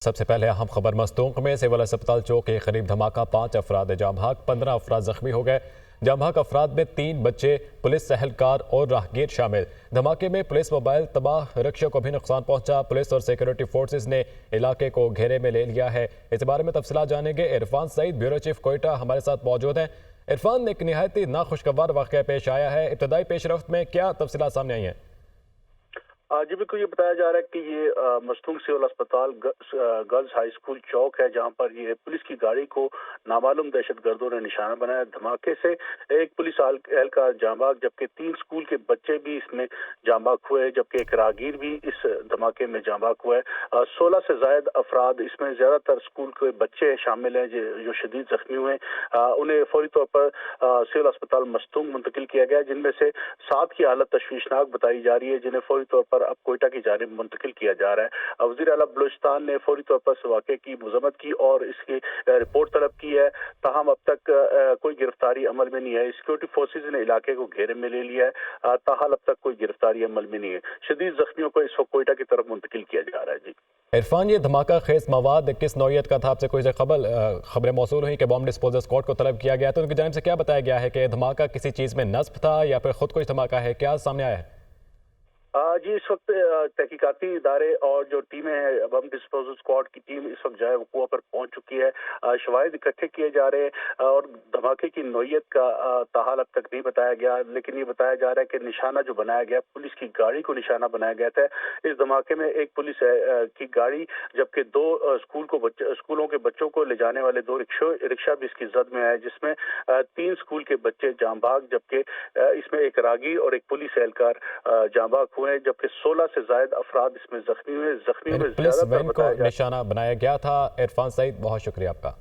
سب سے پہلے اہم خبر مستونق میں سول اسپتال چوک کے قریب دھماکہ 5 افراد جاں بحق 15 افراد زخمی ہو گئے۔ جاں بحق افراد میں 3 بچے، پولیس اہلکار اور راہگیر شامل۔ دھماکے میں پولیس موبائل تباہ، رکشے کو بھی نقصان پہنچا۔ پولیس اور سیکورٹی فورسز نے علاقے کو گھیرے میں لے لیا ہے۔ اس بارے میں تفصیلات جانیں گے عرفان سعید، بیورو چیف کوئٹہ ہمارے ساتھ موجود ہیں۔ عرفان، ایک نہایت ناخوشگوار واقعہ پیش آیا ہے، ابتدائی پیش رفت میں کیا تفصیلات سامنے آئی ہیں؟ جی بالکل، یہ بتایا جا رہا ہے کہ یہ مستونگ سول اسپتال گرلز ہائی اسکول چوک ہے، جہاں پر یہ پولیس کی گاڑی کو نامعلوم دہشت گردوں نے نشانہ بنایا۔ دھماکے سے ایک پولیس اہلکار جاں بحق جبکہ 3 اسکول کے بچے بھی اس میں جاں بحق ہوئے، جبکہ ایک راہگیر بھی اس دھماکے میں جاں بحق ہوا ہے۔ 16 سے زائد افراد، اس میں زیادہ تر اسکول کے بچے شامل ہیں جو شدید زخمی ہوئے ہیں۔ انہیں فوری طور پر سول اسپتال مستونگ منتقل کیا گیا، جن میں سے 7 کی حالت تشویشناک بتائی جا رہی ہے، جنہیں فوری طور پر اب کوئٹہ کی جانب منتقل کیا جا رہا ہے۔ وزیر اعلیٰ بلوچستان نے فوری طور پر اس واقعے کی مذمت کی اور اس کی رپورٹ طلب کی ہے، تاہم اب تک کوئی گرفتاری عمل میں نہیں ہے۔ سیکورٹی فورسز نے علاقے کو گھیرے میں لے لیا ہے، تاحال اب تک کوئی گرفتاری عمل میں نہیں ہے۔ شدید زخمیوں کو اس وقت کوئٹہ کی طرف منتقل کیا جا رہا ہے۔ جی عرفان، یہ دھماکہ خیز مواد کس نوعیت کا تھا؟ آپ سے کوئی خبریں موصول ہوئی کہ بم ڈسپوزل اسکواڈ کو طلب کیا گیا، تو ان کی جانب سے کیا بتایا گیا ہے کہ دھماکہ کسی چیز میں نصب تھا یا پھر خود کچھ دھماکہ ہے؟ کیا سامنے آیا ہے؟ جی، اس وقت تحقیقاتی ادارے اور جو ٹیمیں ہیں، بم ڈسپوزل اسکواڈ کی ٹیم اس وقت جائے وقوع پر پہنچ چکی ہے۔ شواہد اکٹھے کیے جا رہے ہیں اور دھماکے کی نوعیت کا تاحال اب تک نہیں بتایا گیا، لیکن یہ بتایا جا رہا ہے کہ نشانہ جو بنایا گیا پولیس کی گاڑی کو نشانہ بنایا گیا تھا۔ اس دھماکے میں ایک پولیس کی گاڑی جبکہ 2 اسکولوں کے بچوں کو لے جانے والے 2 رکشہ بھی اس کی زد میں آئے، جس میں 3 اسکول کے بچے جاں بحق جبکہ اس میں ایک راہگیر اور ایک پولیس اہلکار جاں بحق ہوئے، جبکہ 16 سے زائد افراد اس میں زخمی ہوئے۔ زخمیوں میں پولیس زیادہ تر وین کو نشانہ بنایا گیا تھا۔ عرفان سعید، بہت شکریہ آپ کا۔